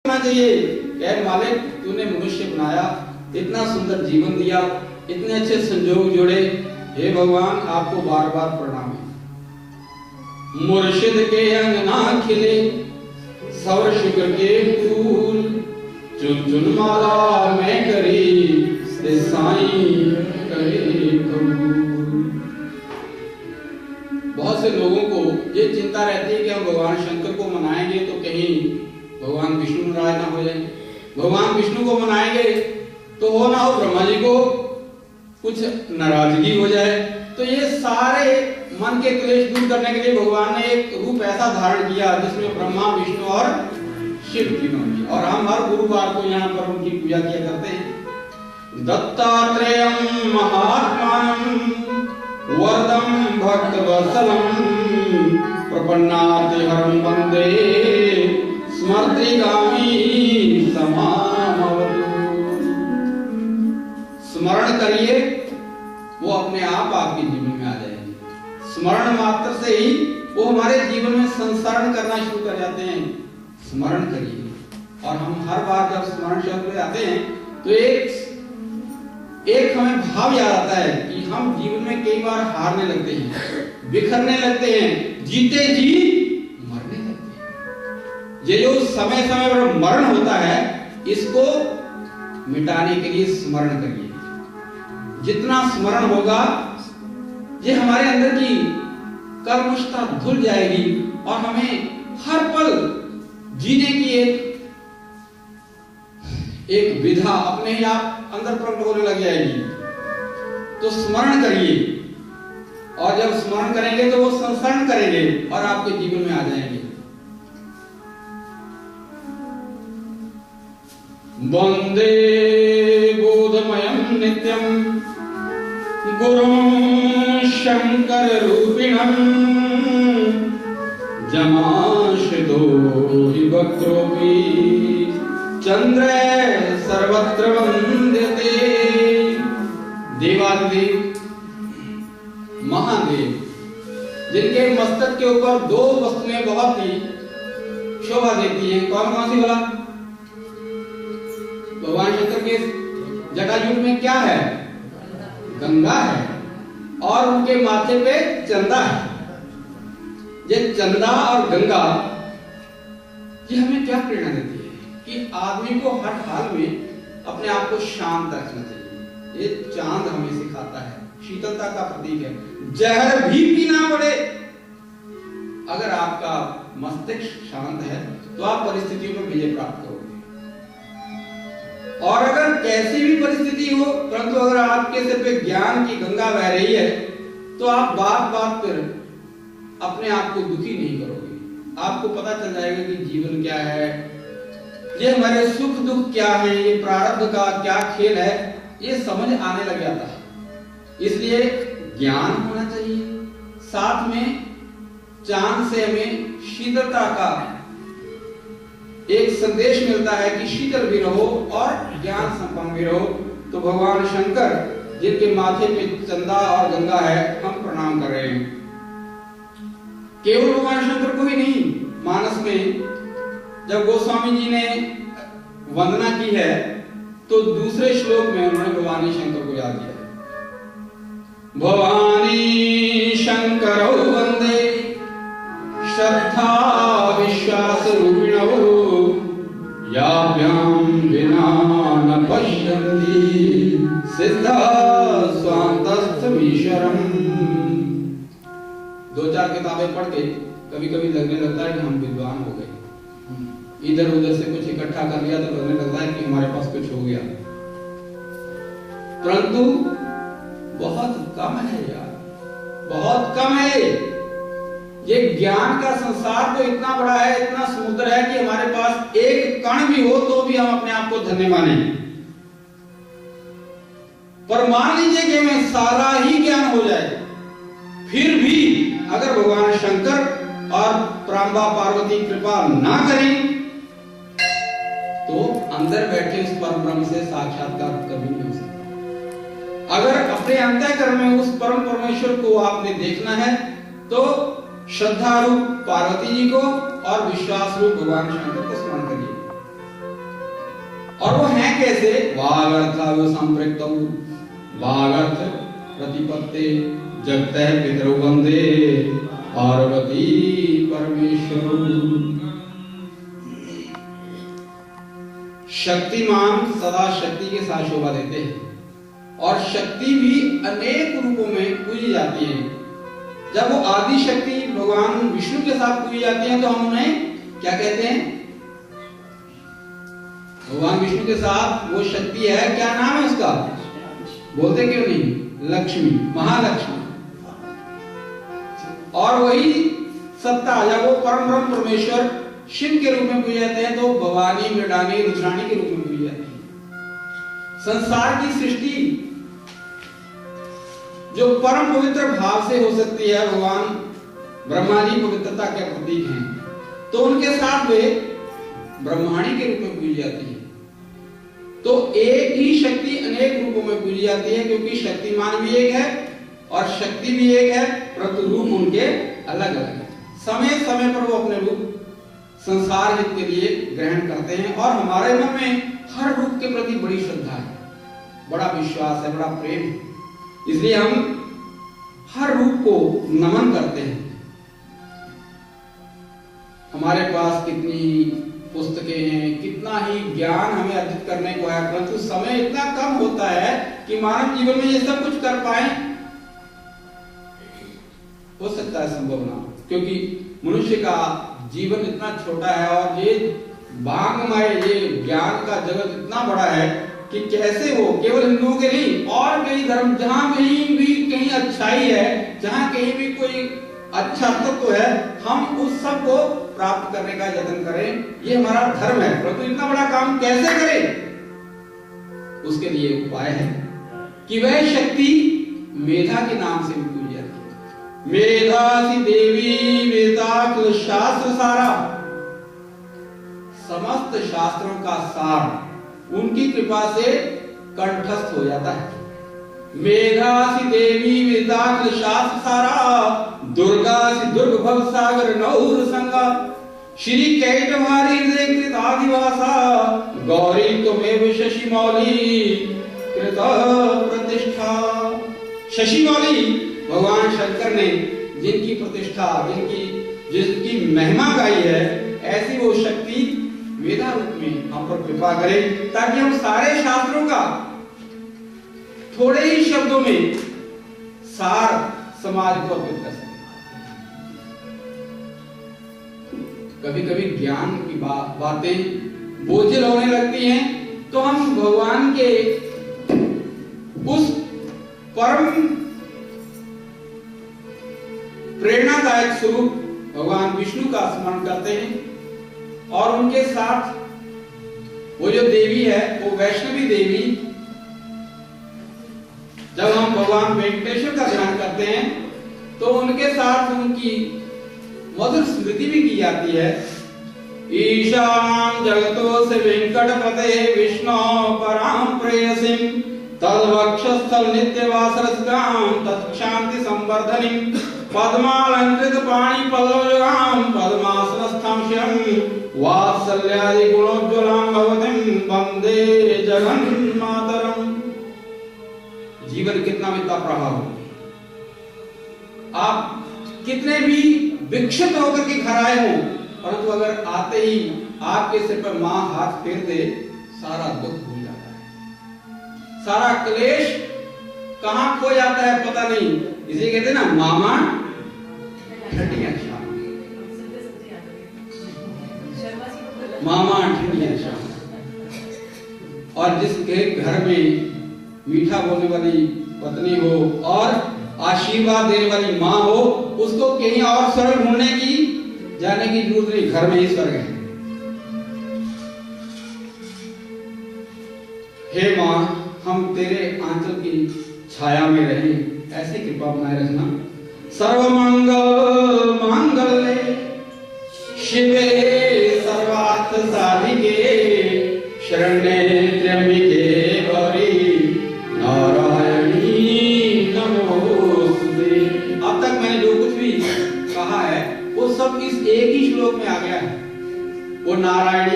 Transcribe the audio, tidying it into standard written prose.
चाहिए कि मालिक तूने मनुष्य बनाया, इतना सुंदर जीवन दिया, इतने अच्छे संजोग जोड़े, हे भगवान आपको बार बार प्रणाम है। मुर्शिद के अंगना खिले सौर शुक्र के फूल, चुन चुन माला मैं करी साईं करे कबूल। बहुत से लोगों को ये चिंता रहती है कि हम भगवान शंकर को मनाएंगे तो कहीं भगवान विष्णु नाराज ना हो जाए, भगवान विष्णु को मनाएंगे तो हो ना हो ब्रह्मा जी को कुछ नाराजगी हो जाए। तो ये सारे मन के क्लेश दूर करने के लिए भगवान ने एक रूप ऐसा धारण किया जिसमें ब्रह्मा विष्णु और शिव तीनों की, और हम हर गुरुवार को यहाँ पर उनकी पूजा किया करते हैं। दत्तात्रेयं महात्मानं वरदं भक्तवत्सलं प्रपन्नार्तिहरं वन्दे स्मर्तिगामी समामवतु। स्मरण करिए, वो अपने आप आपके जीवन में आ जाएंगे। स्मरण मात्र से ही वो हमारे जीवन में संसरण करना शुरू कर जाते हैं। स्मरण करिए, और हम हर बार जब स्मरण शब्द में आते हैं तो एक हमें भाव याद आता है कि हम जीवन में कई बार हारने लगते हैं, बिखरने लगते हैं, जीते जी मरने लगते हैं। ये जो समय समय पर मरण होता है, इसको मिटाने के लिए स्मरण करिए। जितना स्मरण होगा, ये हमारे अंदर की कर्मशता धुल जाएगी और हमें हर पल जीने की एक विधा अपने ही आप अंदर प्रकट होने लग जाएगी। तो स्मरण करिए, और जब स्मरण करेंगे तो वो संसरण करेंगे और आपके जीवन में आ जाएंगे। वंदे बोधमयं नित्यं गुरुं शंकर रूपिणं जमाश्रितो हि वक्रोऽपि चंद्र सर्वत्र वंद्यते। देवादिदेव महादेव, जिनके मस्तक के ऊपर दो वस्तुएं बहुत ही शोभा देती हैं, कौन कौन सी बोला? भगवान शंकर के जटाजूट में क्या है? गंगा है, और उनके माथे पे चंदा है। ये चंदा और गंगा ये हमें क्या प्रेरणा देती है कि आदमी को हर हाल में अपने आप को शांत रखना चाहिए। ये चांद हमें सिखाता है, शीतलता का प्रतीक है। जहर भी पीना पड़े, अगर आपका मस्तिष्क शांत है तो आप परिस्थितियों पर विजय प्राप्त करोगे। और अगर कैसी भी परिस्थिति हो, परंतु अगर आपके सिर पे ज्ञान की गंगा बह रही है तो आप बात बात पर अपने आप को दुखी नहीं करोगे। आपको पता चल जाएगा कि जीवन क्या है, ये हमारे सुख दुख क्या है, ये प्रारब्ध का क्या खेल है, ये समझ आने लग जाता है। इसलिए ज्ञान होना चाहिए, साथ में चांद से हमें शीतलता का एक संदेश मिलता है कि शीतल भी रहो और ज्ञान संपन्न भी रहो। तो भगवान शंकर, जिनके माथे पे चंदा और गंगा है, हम प्रणाम कर रहे हैं। केवल भगवान शंकर को ही नहीं, मानस में जब गोस्वामी जी ने वंदना की है तो दूसरे श्लोक में उन्होंने भवानी शंकर को याद किया। भवानी शंकरौ वंदे श्रद्धा विश्वास रूपिणौ याभ्यां विना न पश्यन्ति सिद्धा स्वान्तस्थमीश्वरम्। दो चार किताबें पढ़ के कभी कभी लगने लगता है कि हम विद्वान हो गए, इधर उधर से कुछ इकट्ठा कर लिया तो लगने लगता है कि हमारे पास कुछ हो गया, परंतु बहुत कम है यार, बहुत कम है। ये ज्ञान का संसार तो इतना बड़ा है, इतना समुद्र है कि हमारे पास एक कण भी हो तो भी हम अपने आप को धन्य माने। पर मान लीजिए कि हमें सारा ही ज्ञान हो जाए, फिर भी अगर भगवान शंकर और प्रांबा पार्वती कृपा ना करें तो अंदर बैठे उस परम ब्रह्म से साक्षात्कार कभी नहीं हो सकता। अगर अपने अंतःकरण में उस परम परमेश्वर को आपने देखना है तो श्रद्धा रूप पार्वती जी को और विश्वास रूप भगवान शंकर को स्मरण करिए। और वो हैं कैसे? वागर्थ संपृक्तौ वागर्थ प्रतिपत्ते जगतः पितरौ वंदे पार्वती परमेश्वर। शक्तिमान सदा शक्ति के साथ शोभा देते हैं और शक्ति भी अनेक रूपों में पूजी जाती है। जब वो आदि शक्ति भगवान विष्णु के साथ पूजी जाती है तो हम उन्हें क्या कहते हैं? भगवान विष्णु के साथ वो शक्ति है, क्या नाम है उसका? बोलते क्यों नहीं? लक्ष्मी, महालक्ष्मी। और वही सत्ता जब वो परम ब्रह्म परमेश्वर शिव के रूप में पूजे जाते हैं तो भवानी, मृडानी, रुद्राणी के रूप में पूजी जाती है। संसार की सृष्टि जो परम पवित्र भाव से हो सकती है, भगवान ब्रह्मा जी पवित्रता के प्रतीक हैं, तो उनके साथ वे ब्रह्माणी के रूप में पूजी जाती है। तो एक ही शक्ति अनेक रूपों में पूजी जाती है, क्योंकि शक्तिमान भी एक है और शक्ति भी एक है, परंतु रूप उनके अलग अलग है। समय समय पर वो अपने रूप संसार हित के लिए ग्रहण करते हैं और हमारे मन में हर रूप के प्रति बड़ी श्रद्धा है, बड़ा विश्वास है, बड़ा प्रेम है। इसलिए हम हर रूप को नमन करते हैं। हमारे पास कितनी पुस्तकें हैं, कितना ही ज्ञान हमें अर्जित करने को है, परंतु समय इतना कम होता है कि मानव जीवन में ये सब कुछ कर पाए, हो सकता है संभव ना, क्योंकि मनुष्य का जीवन इतना छोटा है और ये भाग्यमय, ये ज्ञान का जगत इतना बड़ा है कि कैसे वो केवल हिंदुओं के नहीं और कई धर्म, जहां कहीं भी कहीं अच्छाई है, जहां कहीं भी कोई अच्छा तत्व है, हम उस सब को प्राप्त करने का यत्न करें। ये हमारा धर्म है, परंतु इतना बड़ा काम कैसे करें? उसके लिए उपाय है कि वह शक्ति मेधा के नाम से भी पूजी जाती है। मेधासी देवी वेदाखिल शास्त्र सारा, समस्त शास्त्रों का सार उनकी कृपा से कंठस्थ हो जाता है। मेधासी देवी वेदाखिल शास्त्र सारा, दुर्गा सी दुर्ग भव सागर नौर संगा, श्री कैटवारी कृत आदिवासा, गौरी तुमेव शशि मौली कृत प्रतिष्ठा। शशि मौली भगवान शंकर ने जिनकी प्रतिष्ठा, जिसकी महिमा गाई है, ऐसी वो शक्ति वेदा रूप में हम पर कृपा करे, ताकि हम सारे शास्त्रों का थोड़े ही शब्दों में सार समाज को अर्पित कर सकें। कभी कभी ज्ञान की बातें बोझिल होने लगती हैं, तो हम भगवान के उस परम प्रेरणादायक स्वरूप भगवान विष्णु का स्मरण करते हैं और उनके साथ वो जो देवी है, वो वैष्णवी देवी, जब हम भगवान वेंकटेश्वर का ध्यान करते हैं तो उनके साथ उनकी मधुर स्मृति भी की जाती है। ईशान जगतो से वेंकटपते विष्णु पराम प्रेयसीं, तद्वक्षस्थल नित्यवासरस्यां तत्क्षांति संवर्धनीं, पद्मालंकृत पाणि पल्लवयुगां पद्मासनस्थां श्रियं वात्सल्यादि गुणोज्ज्वलां भवतीं वंदे जगन्मातरम्। जीवन कितना भी तप रहा हो, आप कितने भी विक्षिप्त होकर के घर आए हो, परंतु अगर आते ही आपके सिर पर मां हाथ फेर दे, सारा दुख भूल जाता है, सारा क्लेश कहां खो जाता है पता नहीं। इसे कहते हैं ना, मामा ठंडिया शाम, मामा ठंडिया शाम। और जिसके घर में मीठा बोलने वाली पत्नी हो और आशीर्वाद देने वाली माँ हो, उसको कहीं और स्वर्ग ढूंढने की, जाने की जरूरत नहीं, घर में ही स्वर्ग है। हे माँ, हम तेरे आंचल की छाया में रहें, ऐसी कृपा बनाए रखना। सर्वमंगल मांगल्ये शिवे सर्वार्थ साधिके, शरण्ये त्र्यंबके गौरी नारायणी नमोस्तुते। अब तक मैंने जो कुछ भी कहा है वो सब इस एक ही श्लोक में आ गया है। वो नारायणी